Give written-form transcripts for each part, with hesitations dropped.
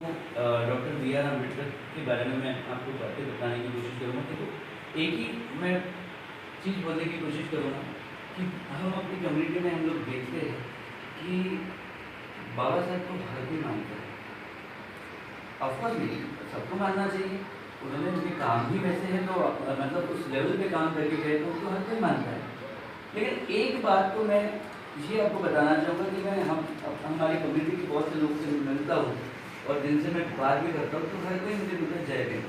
Doctor B are Ambedkar के बारे में मैं आपको बातें बताने की कोशिश करूँगा। देखो, एक ही मैं चीज़ बोलने की कोशिश करूँगा कि हम अपनी कम्युनिटी में हम लोग देखते हैं कि बाबा साहब को हर कोई मानता है। ऑफकोर्स नहीं, सबको मानना चाहिए। उन्होंने उनके काम भी वैसे हैं, तो मतलब उस लेवल पे काम करके गए तो उनको हर कोई मानता है। लेकिन एक बात तो मैं ये आपको बताना चाहूँगा कि मैं हमारी कम्युनिटी के बहुत से लोग से मिलता हूँ और जिनसे मैं बात भी करता हूँ, तो हर कोई मुझे बोलता है जय भीम।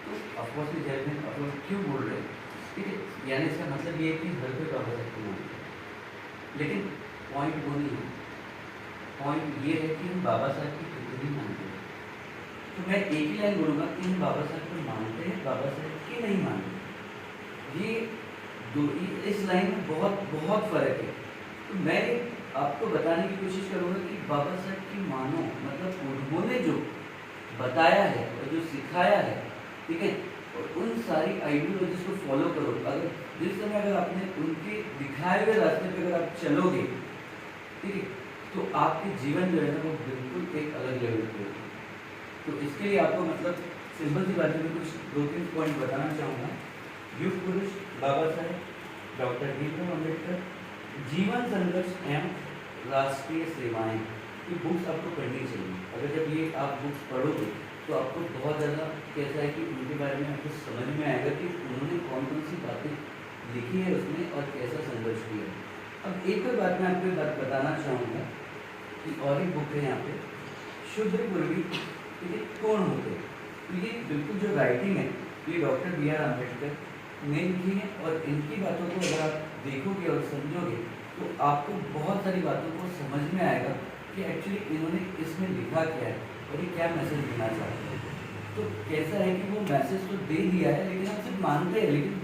तो ऑफकोर्स जय भीम आप लोग क्यों बोल रहे हैं? ठीक है, यानी इसका मतलब ये है कि हर कोई बाबा साहब को मानता है। लेकिन पॉइंट वो नहीं है। पॉइंट ये है कि हम बाबा साहब की कितनी मानते हैं। तो मैं एक ही लाइन बोलूँगा कि हम बाबा साहब को मानते हैं, बाबा साहब की नहीं मानते। ये इस लाइन में बहुत बहुत फ़र्क है। तो मैं आपको बताने की कोशिश करूँगा कि बाबा साहब की मानो, मतलब उन्होंने जो बताया है और जो सिखाया है, ठीक है, और उन सारी आइडियोलॉजीज को फॉलो करो। अगर जिस समय अगर आपने उनके दिखाए हुए रास्ते पे अगर आप चलोगे, ठीक है, तो आपके जीवन जो है ना वो बिल्कुल एक अलग लेवल पे होगी। तो इसके लिए आपको मतलब सिंपल सी बात है, मैं कुछ 2-3 पॉइंट बताना चाहूँगा। युग पुरुष बाबा साहेब डॉक्टर भीमराव अम्बेडकर, जीवन संघर्ष एवं राष्ट्रीय सेवाएं, ये बुक्स आपको पढ़नी चाहिए। अगर जब ये आप बुक्स पढ़ोगे तो आपको बहुत ज़्यादा कैसा है कि उनके बारे में आपको समझ में आएगा कि उन्होंने कौन कौन सी बातें लिखी है उसमें और कैसा संघर्ष किया है। अब एक और बात मैं आपको बात बताना चाहूँगा कि और एक बुक है यहाँ पे, शुद्र पूर्वी, ठीक है, कौन होते हैं। तो ये बिल्कुल जो राइटिंग है ये डॉक्टर बी आर अम्बेडकर ने लिखी है, और इनकी बातों को अगर आप देखोगे और समझोगे तो आपको बहुत सारी बातों को समझ में आएगा कि एक्चुअली इन्होंने इसमें लिखा क्या है और ये क्या मैसेज देना चाहते हैं। तो कैसा है कि वो मैसेज तो दे दिया है, लेकिन हम सिर्फ मानते हैं, लेकिन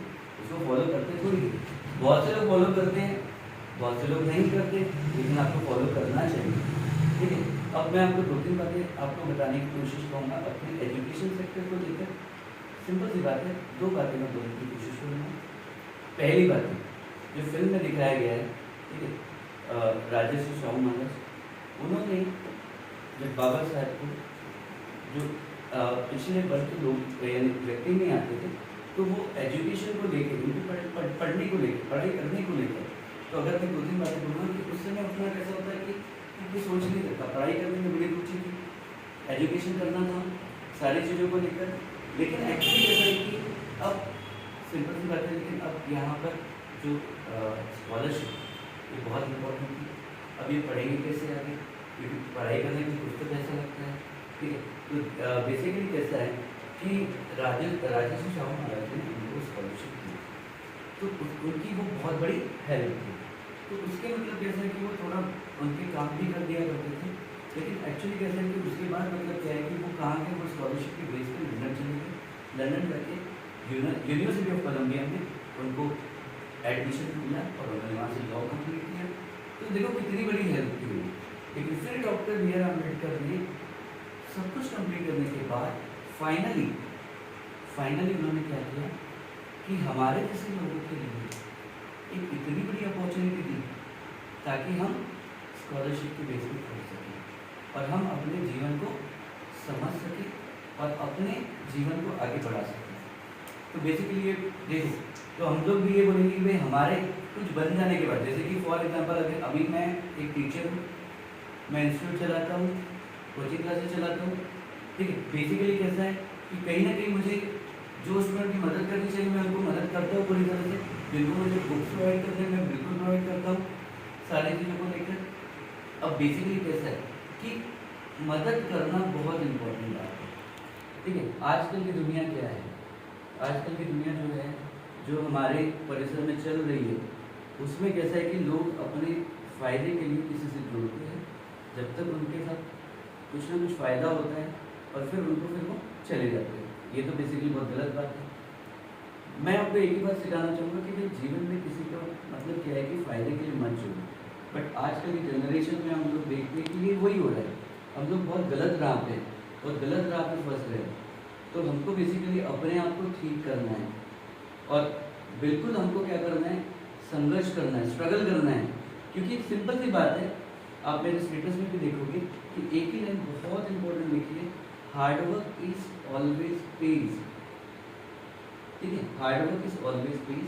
उसको फॉलो करते थोड़ी नहीं। बहुत से लोग फॉलो करते हैं, बहुत से लोग नहीं करते, लेकिन आपको फॉलो करना चाहिए, ठीक है। अब मैं आपको 2-3 बातें आपको बताने की कोशिश करूँगा अपने एजुकेशन सेक्टर को लेकर। सिंपल सी बात है, 2 बातें मैं बोलने की कोशिश करूँगा। पहली बात है, जो फिल्म में दिखाया गया है, ठीक है, राजर्षि शाहू महाराज, उन्होंने जब बाबा साहब को जो पिछले वर्ग के लोग यानी व्यक्ति नहीं आते थे, तो वो एजुकेशन को लेकर, उनकी पढ़ने को लेकर, पढ़ाई करने को लेकर, तो अगर मैं 2-3 बातें बोलूँगा कि उस समय अपना कैसा होता है कि उनकी सोच नहीं रहता, पढ़ाई करने में बड़ी रुचि थी, एजुकेशन करना था सारी चीज़ों को लेकर। लेकिन एक्चुअली कैसा है कि अब सिंपल सी बात है, लेकिन अब यहाँ पर जो स्कॉलरशिप ये बहुत इम्पोर्टेंट थी। अब ये पढ़ेंगे कैसे आगे, क्योंकि पढ़ाई करने में कुछ तो पैसा लगता है, ठीक है। तो बेसिकली कैसा है कि राजर्षि शाहू महाराज ने उनको स्कॉलरशिप दी, तो उनकी वो बहुत बड़ी हेल्प थी। तो उसके मतलब कैसा है कि वो थोड़ा उनके काम भी कर दिया करते थे, लेकिन एक्चुअली कैसा है कि उसके बाद मतलब क्या है कि वो कहाँ गए, वो स्कॉलरशिप के बेस पर लंदन चले गए। लंदन जाके यूनिवर्सिटी ऑफ कोलंबिया में उनको एडमिशन मिला और उन्होंने वहाँ से लॉ कंप्लीट किया। तो देखो कितनी बड़ी हेल्प की हुई। लेकिन फिर डॉक्टर बी आर अम्बेडकर ने सब कुछ कंप्लीट करने के बाद फाइनली उन्होंने क्या किया कि हमारे जैसे लोगों के लिए एक इतनी बड़ी अपॉर्चुनिटी दी ताकि हम स्कॉलरशिप के बेस पर पढ़ सकें और हम अपने जीवन को समझ सकें और अपने जीवन को आगे बढ़ा सकें। तो बेसिकली ये देखो, तो हम लोग भी ये बोलेंगे कि भाई हमारे कुछ बन जाने के बाद, जैसे कि फॉर एग्जांपल अगर अभी मैं एक टीचर हूँ, मैं इंस्टीट्यूट चलाता हूँ, कोचिंग क्लासेस चलाता हूँ, ठीक है। बेसिकली कैसा है कि कहीं ना कहीं मुझे जो स्टूडेंट की मदद करनी चाहिए मैं उनको मदद करता हूँ पूरी तरह से, जिनको मुझे बुक्स प्रोवाइड करते हैं मैं बिल्कुल प्रोवाइड करता हूँ सारी चीज़ों को लेकर। अब बेसिकली कैसा है कि मदद करना बहुत इम्पोर्टेंट बात है, ठीक है। आजकल की दुनिया क्या है, आजकल की दुनिया जो है, जो हमारे परिसर में चल रही है, उसमें कैसा है कि लोग अपने फ़ायदे के लिए किसी से जुड़ते हैं, जब तक उनके साथ कुछ ना कुछ फ़ायदा होता है और फिर वो चले जाते हैं। ये तो बेसिकली बहुत गलत बात है। मैं आपको एक ही बात सिखाना चाहूँगा कि भाई जीवन में किसी का मतलब क्या है कि फ़ायदे के लिए मत जुड़ो। बट आजकल की जनरेशन में हम लोग देखते हैं कि ये वही हो रहा है, हम लोग बहुत गलत राह पे और गलत राह पे फंस रहे हैं। तो हमको बेसिकली अपने आप को ठीक करना है और बिल्कुल हमको क्या करना है, संघर्ष करना है, स्ट्रगल करना है। क्योंकि सिंपल सी बात है, आप मेरे स्टेटस में भी देखोगे कि एक ही लाइन बहुत इंपॉर्टेंट लिखी है hard work is always pays, ठीक है, hard work is always pays,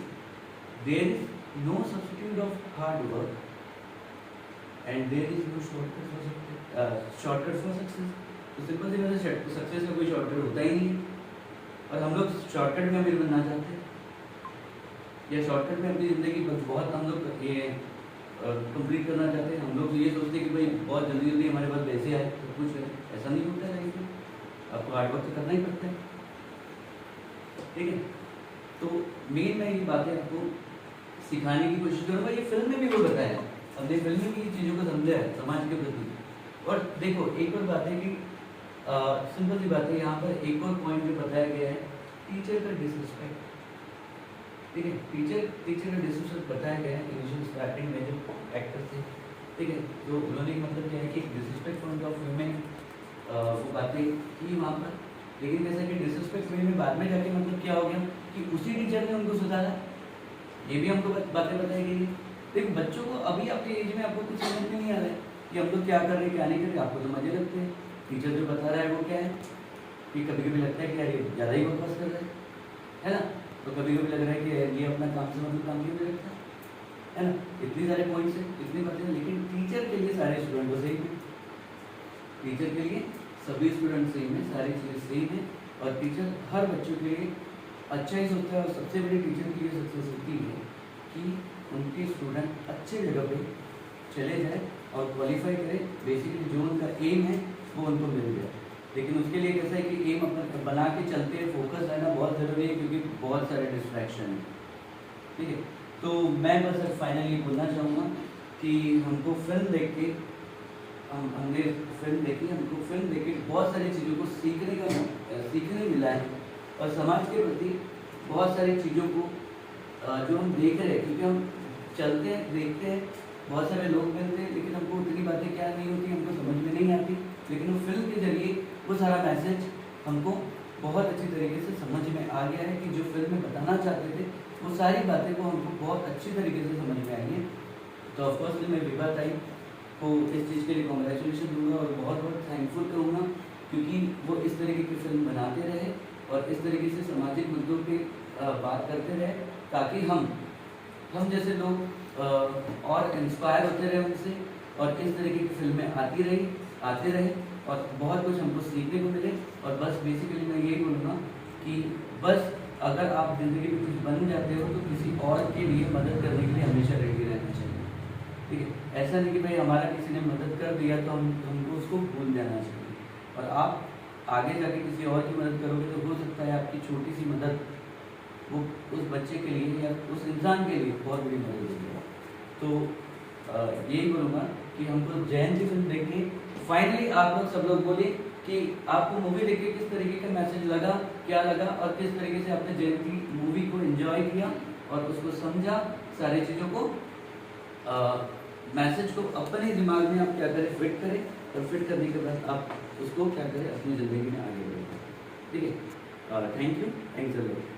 there is no substitute of hard work and there is no shortcut for success. तो सिंपल सी बात है, सक्सेस का कोई शॉर्टकट होता ही नहीं है, और हम लोग शॉर्टकट में अमीर बनना चाहते हैं, या शॉर्टकट में अपनी ज़िंदगी बहुत हम लोग ये कंप्लीट करना चाहते हैं। हम लोग ये सोचते हैं कि भाई बहुत जल्दी जल्दी हमारे पास पैसे आए तो कुछ है, ऐसा नहीं होता है लाइफ में, आपको हार्ड वर्क तो करना ही पड़ता है, ठीक है। तो मेन मैं ये बातें आपको सिखाने की कोशिश करूँगा, ये फिल्म में भी वो बताया है, हमने फिल्म में भी ये चीज़ों को समझा है समाज के प्रति। और देखो एक और बात है कि सिंपल सी बात है, यहाँ पर एक और पॉइंट जो बताया गया है, टीचर का डिसरिस्पेक्ट, ठीक है, टीचर का डिसरिस्पेक्ट बताया गया है इनिशियल स्टार्टिंग में जो एक्टर थे, ठीक है। तो उन्होंने मतलब क्या है कि डिसरिस्पेक्ट पॉइंट ऑफ व्यू में वो बातें की वहाँ पर, लेकिन जैसा कि डिसरिस्पेक्ट वे में बाद में जाके मतलब क्या हो गया कि उसी टीचर ने उनको सुधारा, ये भी हमको बातें बताई गई है। लेकिन बच्चों को अभी आपकी एज में आपको कुछ समझ में नहीं आ रहा है कि हम लोग क्या कर रहे हैं क्या नहीं कर रहे, आपको तो मजे लगते हैं, टीचर जो बता रहा है वो क्या है कि कभी कभी लगता है कि यार ये ज़्यादा ही बकवास कर रहा है ना, तो कभी कभी लग रहा है कि ये अपना काम से मतलब काम क्यों नहीं रखता है ना। इतनी सारे पॉइंट्स हैं, इतनी बातें हैं, लेकिन टीचर के लिए सारे स्टूडेंट को सही है, टीचर के लिए सभी स्टूडेंट सही में सारी चीज़ें सही हैं, और टीचर हर बच्चों के लिए अच्छा ही सोचता है। और सबसे बड़ी टीचर की ये सक्सेस होती है कि उनके स्टूडेंट अच्छे जगह पे चले जाए और क्वालिफाई करे, बेसिकली जो उनका एम है वो उनको मिल जाए। लेकिन उसके लिए कैसा है कि एम अपना बना के चलते हैं, फोकस रहना बहुत ज़रूरी है, क्योंकि बहुत सारे डिस्ट्रैक्शन है, ठीक है। तो मैं बस फाइनली बोलना चाहूँगा कि हमको फिल्म देख के हमने फिल्म देखी, हमको फिल्म देख के बहुत सारी चीज़ों को सीखने मिला है, और समाज के प्रति बहुत सारी चीज़ों को जो हम देख रहे हैं, क्योंकि हम चलते हैं देखते हैं, बहुत सारे लोग मिलते हैं, लेकिन हमको उतनी बातें क्या नहीं होती, हमको समझ में नहीं आती, लेकिन वो फिल्म के जरिए वो सारा मैसेज हमको बहुत अच्छी तरीके से समझ में आ गया है कि जो फिल्म में बताना चाहते थे वो सारी बातें को हमको बहुत अच्छी तरीके से समझ में आई है। तो ऑफकोर्सली मैं विभा ताई को इस चीज़ के लिए कॉन्ग्रेचुलेशन दूंगा और बहुत बहुत थैंकफुल करूँगा, क्योंकि वो इस तरीके की फिल्म बनाते रहे और इस तरीके से सामाजिक मुद्दों पे बात करते रहे, ताकि हम जैसे लोग और इंस्पायर होते रहे उनसे, और इस तरीके की फिल्में आते रहे और बहुत कुछ हमको सीखने को मिले। और बस बेसिकली मैं यही बोलूँगा कि बस अगर आप ज़िंदगी में कुछ बन जाते हो तो किसी और के लिए मदद करने के लिए हमेशा रेडी रहना चाहिए, ठीक है। ऐसा नहीं कि भाई हमारा किसी ने मदद कर दिया तो हमको उसको भूल जाना चाहिए, और आप आगे जाके किसी और की मदद करोगे तो हो सकता है आपकी छोटी सी मदद वो उस बच्चे के लिए या उस इंसान के लिए बहुत बड़ी मदद होगी। तो यही बोलूँगा कि हमको जैन की फिल्म देख के फाइनली आप लोग सब लोग बोले कि आपको मूवी देख के किस तरीके का मैसेज लगा, क्या लगा, और किस तरीके से आपने जैन की मूवी को एंजॉय किया और उसको समझा, सारी चीज़ों को मैसेज को अपने दिमाग में आप क्या करें फिट करें, और फिट करने के बाद आप उसको क्या करें अपनी ज़िंदगी में आगे बढ़ें, ठीक है। Thank you, thanks a lot.